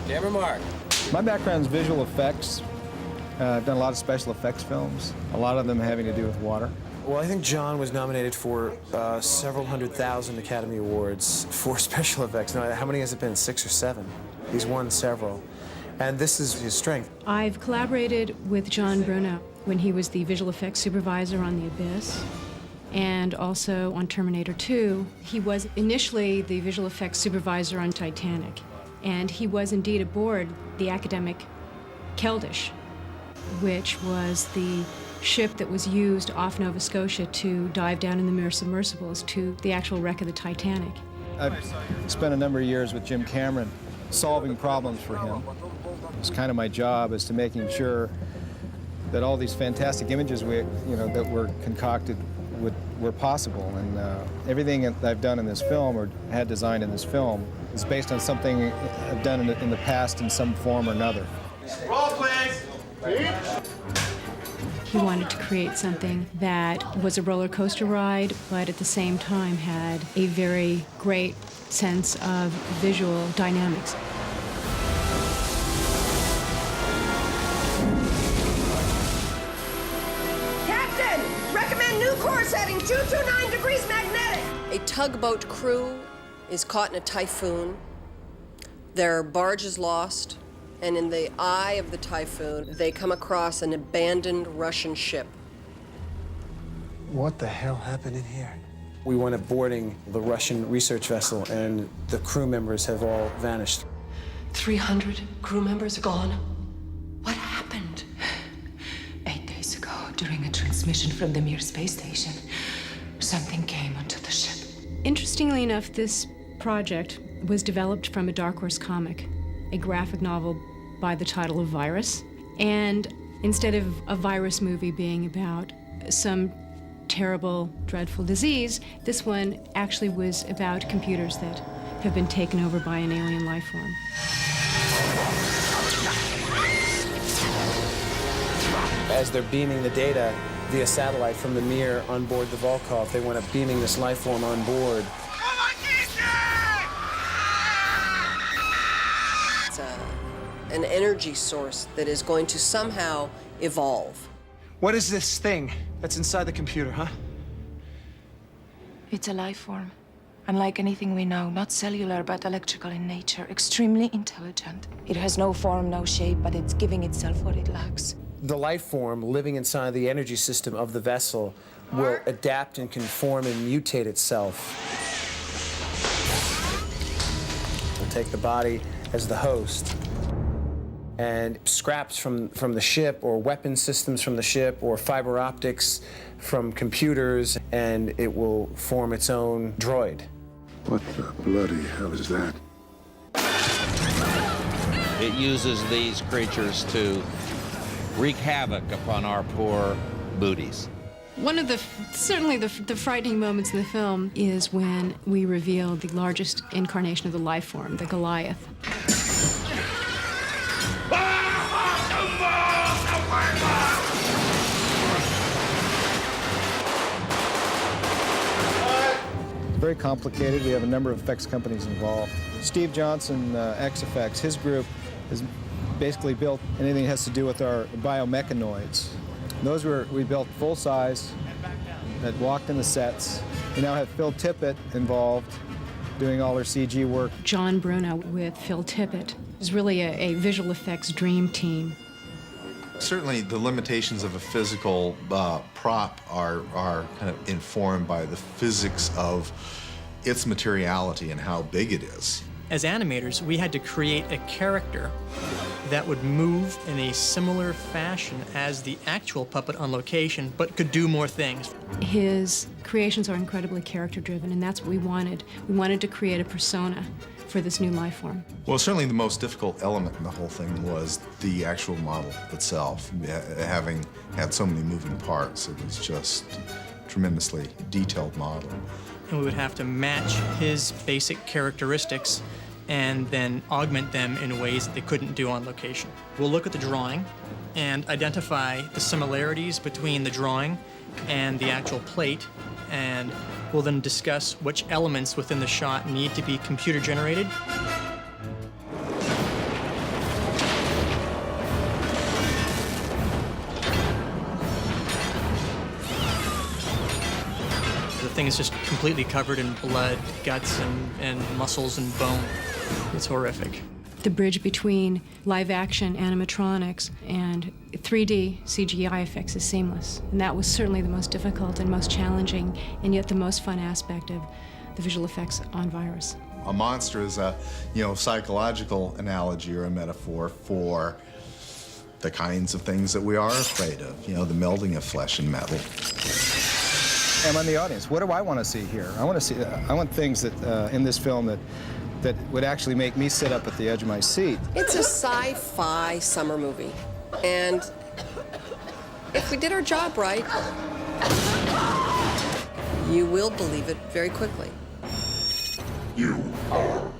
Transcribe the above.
Camera mark. My background is visual effects. I've done a lot of special effects films, a lot of them having to do with water. Well, I think John was nominated for several 100,000 Academy Awards for special effects. Now, how many has it been, 6 or 7? He's won several. And this is his strength. I've collaborated with John Bruno when he was the visual effects supervisor on The Abyss and also on Terminator 2. He was initially the visual effects supervisor on Titanic, and he was indeed aboard the academic Keldysh, which was the ship that was used off Nova Scotia to dive down in the submersibles to the actual wreck of the Titanic. I've spent a number of years with Jim Cameron solving problems for him. It's kind of my job is to making sure that all these fantastic images that were concocted were possible. And everything that I've done in this film or had designed in this film is based on something I've done in the past in some form or another. Roll, please. He wanted to create something that was a roller coaster ride, but at the same time had a very great sense of visual dynamics. Captain, recommend new course heading 229 degrees magnetic. A tugboat crew is caught in a typhoon. Their barge is lost. And in the eye of the typhoon, they come across an abandoned Russian ship. What the hell happened in here? We went up boarding the Russian research vessel, and the crew members have all vanished. 300 crew members gone. What happened? 8 days ago, during a transmission from the Mir space station, something came onto the ship. Interestingly enough, this project was developed from a Dark Horse comic, a graphic novel by the title of Virus. And instead of a virus movie being about some terrible, dreadful disease, this one actually was about computers that have been taken over by an alien life form. As they're beaming the data via satellite from the Mir on board the Volkov, they went up beaming this life form on board. An energy source that is going to somehow evolve. What is this thing that's inside the computer, huh? It's a life form. Unlike anything we know, not cellular but electrical in nature, extremely intelligent. It has no form, no shape, but it's giving itself what it lacks. The life form living inside the energy system of the vessel will adapt and conform and mutate itself. We'll take the body as the host, and scraps from the ship or weapon systems from the ship or fiber optics from computers, and it will form its own droid. What the bloody hell is that? It uses these creatures to wreak havoc upon our poor booties. One of certainly the frightening moments in the film is when we reveal the largest incarnation of the life form, the Goliath. Very complicated. We have a number of effects companies involved. Steve Johnson, X-Effects, his group has basically built anything that has to do with our biomechanoids. Those we built full size, that walked in the sets. We now have Phil Tippett involved doing all our CG work. John Bruno with Phil Tippett is really a visual effects dream team. Certainly the limitations of a physical prop are kind of informed by the physics of its materiality and how big it is. As animators, we had to create a character that would move in a similar fashion as the actual puppet on location, but could do more things. His creations are incredibly character-driven, and that's what we wanted. We wanted to create a persona for this new life form. Well, certainly the most difficult element in the whole thing was the actual model itself. Having had so many moving parts, it was just a tremendously detailed model. And we would have to match his basic characteristics and then augment them in ways that they couldn't do on location. We'll look at the drawing and identify the similarities between the drawing and the actual plate, and we'll then discuss which elements within the shot need to be computer generated. The thing is just completely covered in blood, guts, and muscles and bone. It's horrific. The bridge between live-action animatronics and 3D CGI effects is seamless. And that was certainly the most difficult and most challenging, and yet the most fun aspect of the visual effects on Virus. A monster is a, psychological analogy or a metaphor for the kinds of things that we are afraid of, the melding of flesh and metal. I'm on the audience. What do I want to see here? I want things that in this film that would actually make me sit up at the edge of my seat. It's a sci-fi summer movie, and if we did our job right, you will believe it very quickly. You are